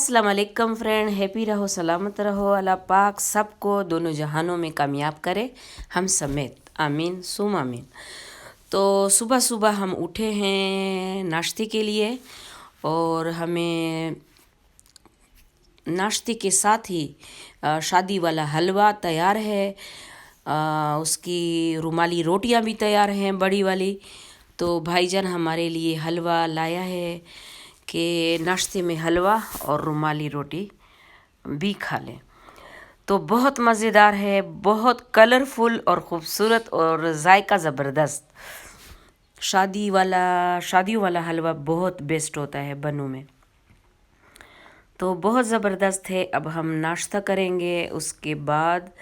अस्सलाम वालेकुम friend, happy रहो, सलामत रहो। अल्लाह पाक सबको दोनों जहानों में कामयाब करे, हम समेत, आमीन सुम आमीन। तो सुबह सुबह हम उठे हैं नाश्ते के लिए और हमें नाश्ते के साथ ही शादी वाला हलवा तैयार है, उसकी रुमाली रोटियां भी तैयार हैं बड़ी वाली। तो भाईजान हमारे लिए हलवा लाया है कि नाश्ते में हलवा और रुमाली रोटी भी खा लें। तो बहुत मज़ेदार है, बहुत कलरफुल और ख़ूबसूरत और जायका ज़बरदस्त। शादियों वाला हलवा बहुत बेस्ट होता है बनों में, तो बहुत ज़बरदस्त है। अब हम नाश्ता करेंगे, उसके बाद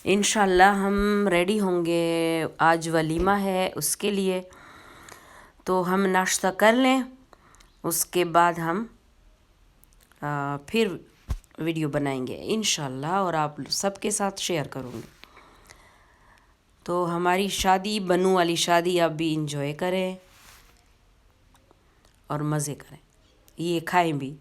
इंशाल्लाह हम रेडी होंगे, आज वलीमा है उसके लिए। तो हम नाश्ता कर लें, उसके बाद हम फिर वीडियो बनाएंगे इंशाल्लाह और आप सबके साथ शेयर करूँगी। तो हमारी शादी, बनू वाली शादी, आप भी इंजॉय करें और मज़े करें, ये खाएं भी।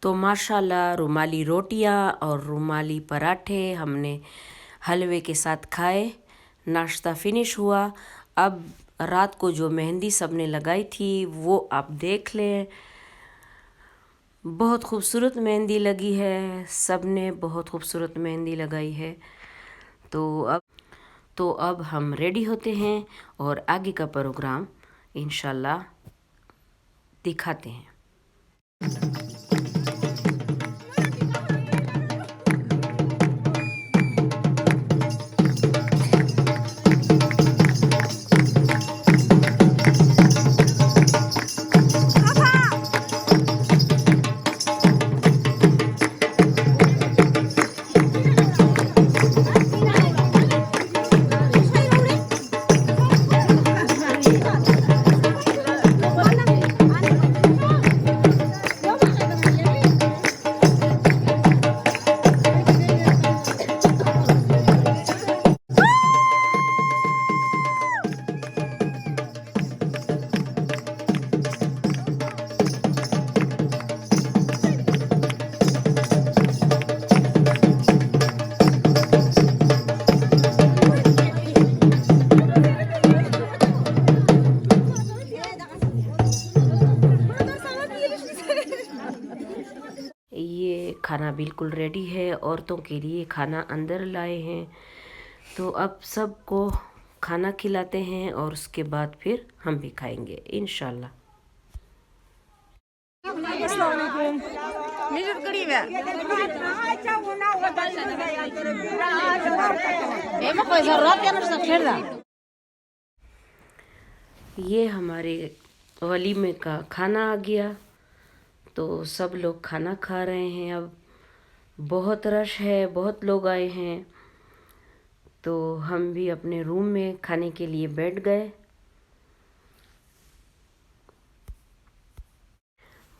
तो माशाल्लाह रुमाली रोटियां और रुमाली पराठे हमने हलवे के साथ खाए, नाश्ता फिनिश हुआ। अब रात को जो मेहंदी सबने लगाई थी वो आप देख लें, बहुत खूबसूरत मेहंदी लगी है, सबने बहुत खूबसूरत मेहंदी लगाई है। तो अब हम रेडी होते हैं और आगे का प्रोग्राम इंशाल्लाह दिखाते हैं। ये खाना बिल्कुल रेडी है, औरतों के लिए खाना अंदर लाए हैं। तो अब सबको खाना खिलाते हैं और उसके बाद फिर हम भी खाएंगे इंशाल्लाह। ये हमारे वलीमे का खाना आ गया, तो सब लोग खाना खा रहे हैं। अब बहुत रश है, बहुत लोग आए हैं, तो हम भी अपने रूम में खाने के लिए बैठ गए।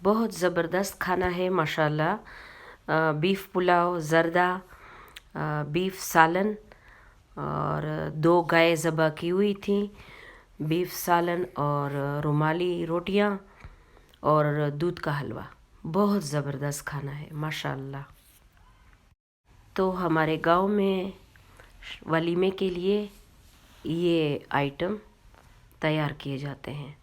बहुत ज़बरदस्त खाना है माशाल्लाह। बीफ पुलाव, ज़र्दा, बीफ सालन और 2 गाय ज़बा की हुई थी, बीफ सालन और रुमाली रोटियां और दूध का हलवा। बहुत ज़बरदस्त खाना है माशाल्लाह। तो हमारे गांव में वलीमे के लिए ये आइटम तैयार किए जाते हैं।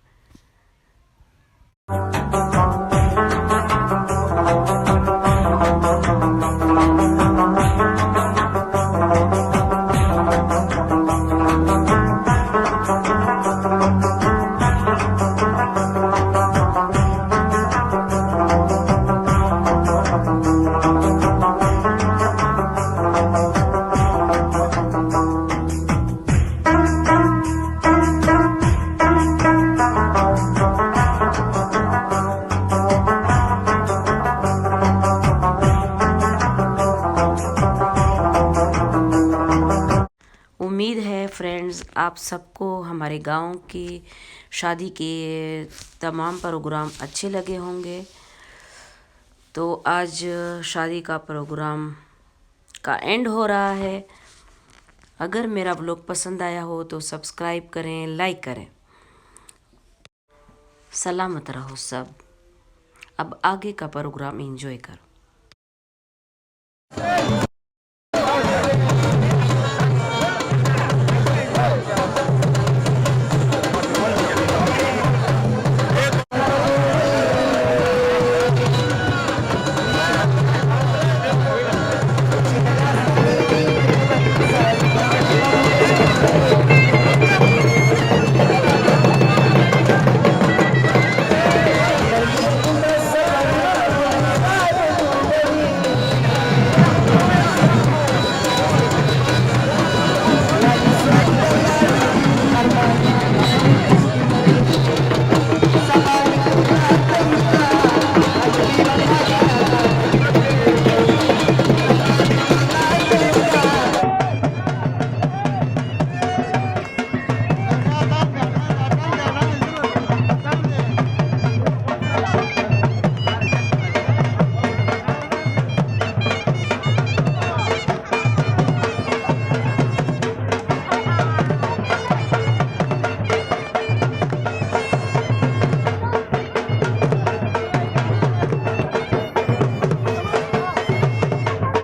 टाइम्स आप सबको हमारे गांव की शादी के तमाम प्रोग्राम अच्छे लगे होंगे। तो आज शादी का प्रोग्राम का एंड हो रहा है। अगर मेरा व्लॉग पसंद आया हो तो सब्सक्राइब करें, लाइक करें। सलामत रहो सब। अब आगे का प्रोग्राम एंजॉय करो।